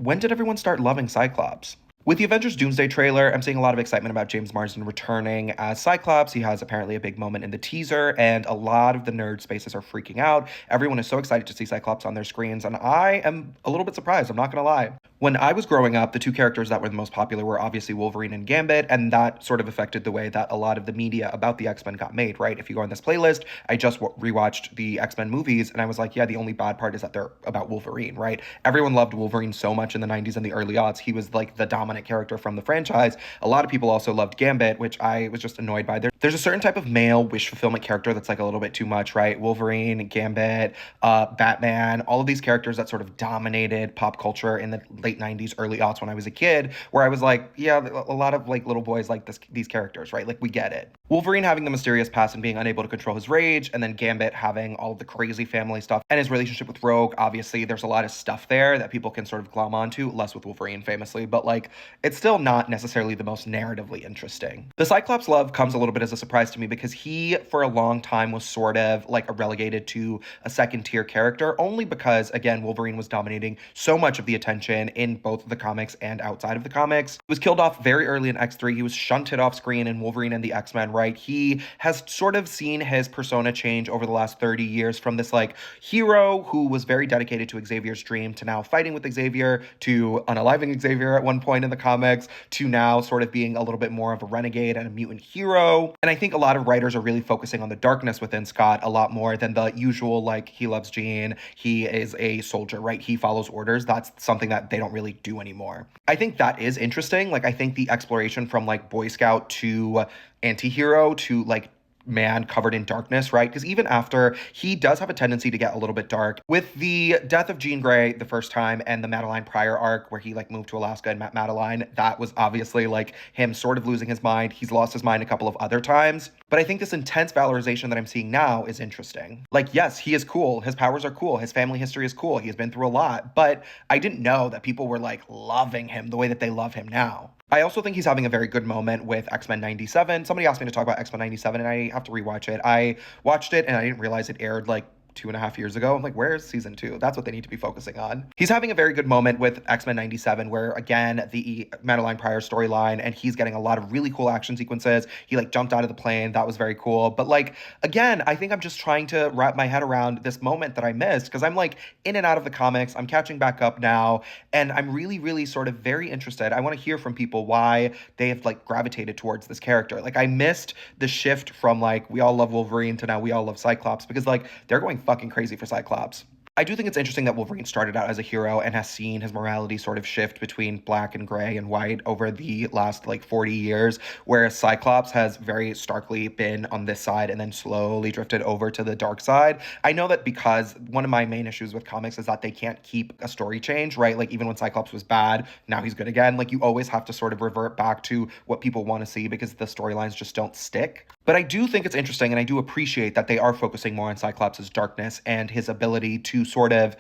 when did everyone start loving Cyclops? With the Avengers Doomsday trailer, I'm seeing a lot of excitement about James Marsden returning as Cyclops. He has apparently a big moment in the teaser, and a lot of the nerd spaces are freaking out. Everyone is so excited to see Cyclops on their screens, and I am a little bit surprised, I'm not gonna lie. When I was growing up, the two characters that were the most popular were obviously Wolverine and Gambit, and that sort of affected the way that a lot of the media about the X-Men got made, right? If you go on this playlist, I just rewatched the X-Men movies, and I was like, yeah, the only bad part is that they're about Wolverine, right? Everyone loved Wolverine so much in the 90s and the early aughts. He was like the dominant character from the franchise. A lot of people also loved Gambit, which I was just annoyed by. There's a certain type of male wish fulfillment character that's like a little bit too much, right? Wolverine, Gambit, Batman, all of these characters that sort of dominated pop culture in the late 90s, early aughts when I was a kid, where I was like, yeah, a lot of like little boys like these characters, right? Like we get it. Wolverine having the mysterious past and being unable to control his rage, and then Gambit having all of the crazy family stuff and his relationship with Rogue. Obviously, there's a lot of stuff there that people can sort of glom onto, less with Wolverine famously, but like it's still not necessarily the most narratively interesting. The Cyclops love comes a little bit as a surprise to me because he, for a long time, was sort of like relegated to a second tier character, only because, again, Wolverine was dominating so much of the attention in both the comics and outside of the comics. He was killed off very early in X3. He was shunted off screen in Wolverine and the X-Men, right? He has sort of seen his persona change over the last 30 years from this like hero who was very dedicated to Xavier's dream to now fighting with Xavier, to unaliving Xavier at one point in the comics, to now sort of being a little bit more of a renegade and a mutant hero. And I think a lot of writers are really focusing on the darkness within Scott a lot more than the usual, like, he loves Jean, he is a soldier, right? He follows orders. That's something that they don't really do anymore. I think that is interesting. Like, I think the exploration from like Boy Scout to anti-hero to like man covered in darkness, right? Because even after, he does have a tendency to get a little bit dark. With the death of Jean Grey the first time and the Madeline Pryor arc where he like moved to Alaska and met Madeline, that was obviously like him sort of losing his mind. He's lost his mind a couple of other times. But I think this intense valorization that I'm seeing now is interesting. Like, yes, he is cool. His powers are cool. His family history is cool. He has been through a lot. But I didn't know that people were like loving him the way that they love him now. I also think he's having a very good moment with X-Men 97. Somebody asked me to talk about X-Men 97, and I have to rewatch it. I watched it, and I didn't realize it aired like 2.5 years ago. I'm like, where's season 2? That's what they need to be focusing on. He's having a very good moment with X-Men 97, where again, the Madeline Pryor storyline, and he's getting a lot of really cool action sequences. He like jumped out of the plane. That was very cool. But like, again, I think I'm just trying to wrap my head around this moment that I missed, because I'm like in and out of the comics. I'm catching back up now, and I'm really, really sort of very interested. I want to hear from people why they have like gravitated towards this character. Like, I missed the shift from like, we all love Wolverine to now we all love Cyclops, because like they're going fucking crazy for Cyclops. I do think it's interesting that Wolverine started out as a hero and has seen his morality sort of shift between black and gray and white over the last like 40 years, whereas Cyclops has very starkly been on this side and then slowly drifted over to the dark side. I know that because one of my main issues with comics is that they can't keep a story change, right? Like, even when Cyclops was bad, now he's good again. Like, you always have to sort of revert back to what people want to see because the storylines just don't stick. But I do think it's interesting, and I do appreciate that they are focusing more on Cyclops' darkness and his ability to sort of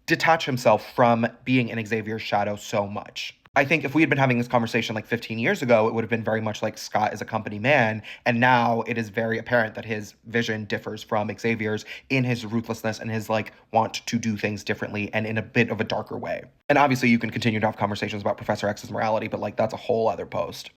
detach himself from being in Xavier's shadow so much. I think if we had been having this conversation like 15 years ago, it would have been very much like Scott is a company man. And now it is very apparent that his vision differs from Xavier's in his ruthlessness and his like want to do things differently and in a bit of a darker way. And obviously you can continue to have conversations about Professor X's morality, but like that's a whole other post.